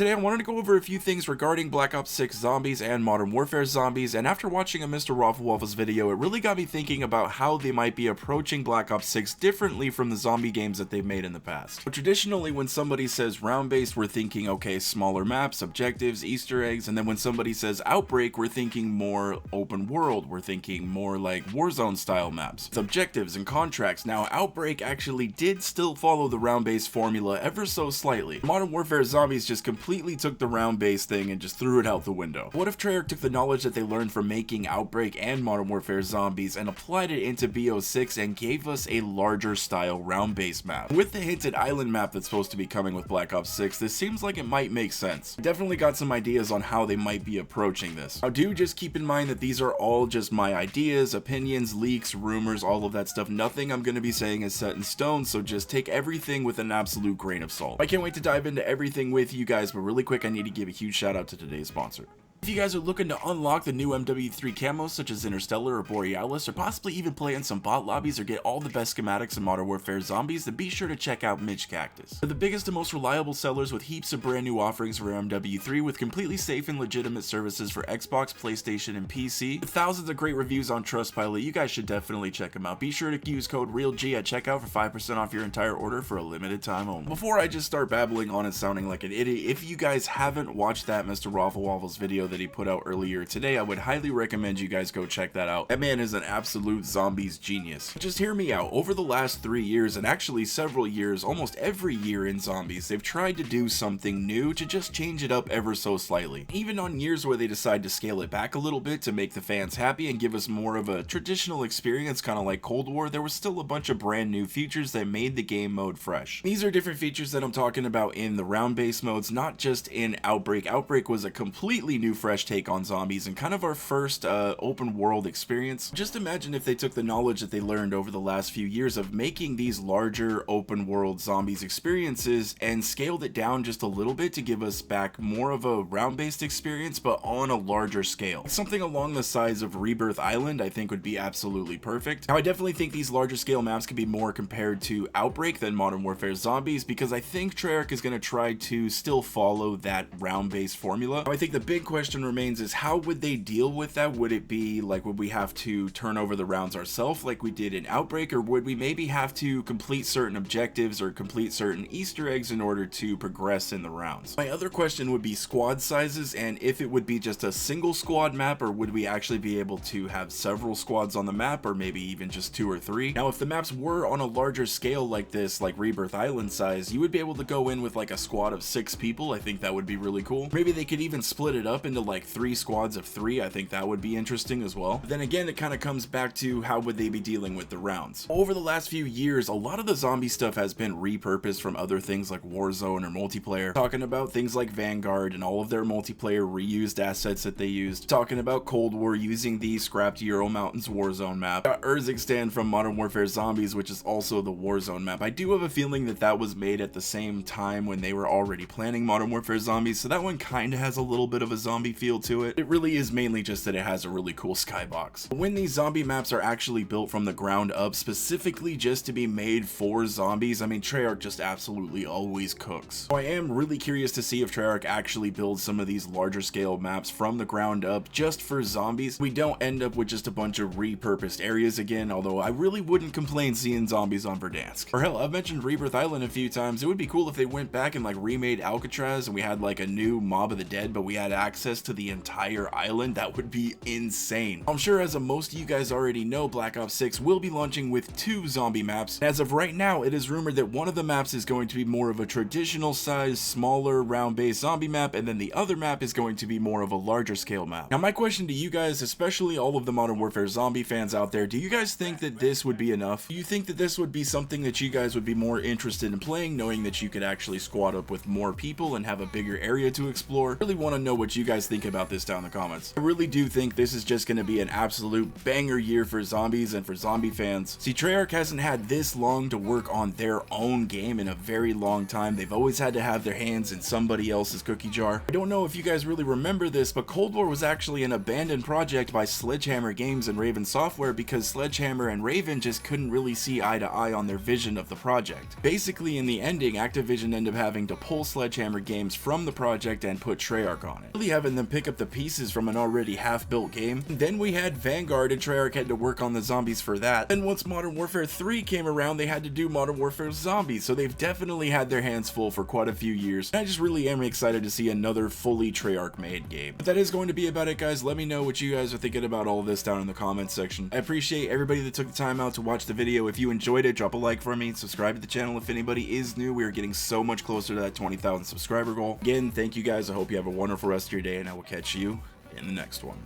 Today I wanted to go over a few things regarding Black Ops 6 zombies and Modern Warfare zombies, and after watching a Mr. Waffle's video, it really got me thinking about how they might be approaching Black Ops 6 differently from the zombie games that they've made in the past. But traditionally, when somebody says round-based, we're thinking, okay, smaller maps, objectives, Easter eggs, and then when somebody says Outbreak, we're thinking more open world, we're thinking more like Warzone style maps, with objectives and contracts. Now, Outbreak actually did still follow the round-based formula ever so slightly. Modern Warfare zombies just completely took the round-based thing and just threw it out the window. What if Treyarch took the knowledge that they learned from making Outbreak and Modern Warfare zombies and applied it into BO6 and gave us a larger style round-based map? With the hinted island map that's supposed to be coming with Black Ops 6, this seems like it might make sense. Definitely got some ideas on how they might be approaching this. Now do just keep in mind that these are all just my ideas, opinions, leaks, rumors, all of that stuff. Nothing I'm going to be saying is set in stone, so just take everything with an absolute grain of salt. I can't wait to dive into everything with you guys, but really quick, I need to give a huge shout out to today's sponsor. If you guys are looking to unlock the new MW3 camos such as Interstellar or Borealis, or possibly even play in some bot lobbies or get all the best schematics in Modern Warfare zombies, then be sure to check out Midge Cactus. They're the biggest and most reliable sellers with heaps of brand new offerings for MW3 with completely safe and legitimate services for Xbox, PlayStation, and PC. With thousands of great reviews on Trustpilot, you guys should definitely check them out. Be sure to use code REALG at checkout for 5% off your entire order for a limited time only. Before I just start babbling on and sounding like an idiot, if you guys haven't watched that Mr. Waffle's video that he put out earlier today, I would highly recommend you guys go check that out. That man is an absolute zombies genius. Just hear me out. Over the last 3 years, and actually several years, almost every year in zombies, they've tried to do something new to just change it up ever so slightly. Even on years where they decide to scale it back a little bit to make the fans happy and give us more of a traditional experience, kind of like Cold War, there was still a bunch of brand new features that made the game mode fresh. These are different features that I'm talking about in the round-based modes, not just in Outbreak. Outbreak was a completely new fresh take on zombies and kind of our first open world experience. Just imagine if they took the knowledge that they learned over the last few years of making these larger open world zombies experiences and scaled it down just a little bit to give us back more of a round-based experience, but on a larger scale. Something along the size of Rebirth Island I think would be absolutely perfect. Now I definitely think these larger scale maps could be more compared to Outbreak than Modern Warfare zombies, because I think Treyarch is going to try to still follow that round-based formula. Now, I think the big question remains is how would they deal with that? Would it be like, would we have to turn over the rounds ourselves like we did in Outbreak, or would we maybe have to complete certain objectives or complete certain Easter eggs in order to progress in the rounds? My other question would be squad sizes, and if it would be just a single squad map, or would we actually be able to have several squads on the map, or maybe even just 2 or 3? Now if the maps were on a larger scale like this, like Rebirth Island size, you would be able to go in with like a squad of 6 people. I think that would be really cool. Maybe they could even split it up into like 3 squads of 3. I think that would be interesting as well. But then again, it kind of comes back to how would they be dealing with the rounds. Over the last few years, a lot of the zombie stuff has been repurposed from other things like Warzone or multiplayer. Talking about things like Vanguard and all of their multiplayer reused assets that they used. Talking about Cold War using the scrapped Euro Mountains Warzone map. Got Urzikstan from Modern Warfare Zombies, which is also the Warzone map. I do have a feeling that that was made at the same time when they were already planning Modern Warfare Zombies, so that one kind of has a little bit of a zombie feel to it. It really is mainly just that it has a really cool skybox. When these zombie maps are actually built from the ground up specifically just to be made for zombies, I mean, Treyarch just absolutely always cooks. So I am really curious to see if Treyarch actually builds some of these larger scale maps from the ground up just for zombies. We don't end up with just a bunch of repurposed areas again, although I really wouldn't complain seeing zombies on Verdansk. Or hell, I've mentioned Rebirth Island a few times. It would be cool if they went back and like remade Alcatraz and we had like a new Mob of the Dead, but we had access to the entire island. That would be insane. I'm sure as most of you guys already know, Black Ops 6 will be launching with 2 zombie maps. As of right now, it is rumored that one of the maps is going to be more of a traditional size, smaller, round-based zombie map, and then the other map is going to be more of a larger scale map. Now my question to you guys, especially all of the Modern Warfare zombie fans out there, do you guys think that this would be enough? Do you think that this would be something that you guys would be more interested in playing, knowing that you could actually squad up with more people and have a bigger area to explore? I really want to know what you guys think about this down in the comments. I really do think this is just going to be an absolute banger year for zombies and for zombie fans. See, Treyarch hasn't had this long to work on their own game in a very long time. They've always had to have their hands in somebody else's cookie jar. I don't know if you guys really remember this, but Cold War was actually an abandoned project by Sledgehammer Games and Raven Software because Sledgehammer and Raven just couldn't really see eye to eye on their vision of the project. Basically, in the ending, Activision ended up having to pull Sledgehammer Games from the project and put Treyarch on it, really having them pick up the pieces from an already half-built game. Then we had Vanguard, and Treyarch had to work on the zombies for that. Then once Modern Warfare 3 came around, they had to do Modern Warfare Zombies, so they've definitely had their hands full for quite a few years. And I just really am excited to see another fully Treyarch-made game. But that is going to be about it, guys. Let me know what you guys are thinking about all of this down in the comments section. I appreciate everybody that took the time out to watch the video. If you enjoyed it, drop a like for me, subscribe to the channel if anybody is new. We are getting so much closer to that 20,000 subscriber goal. Again, thank you guys. I hope you have a wonderful rest of your day, and I will catch you in the next one.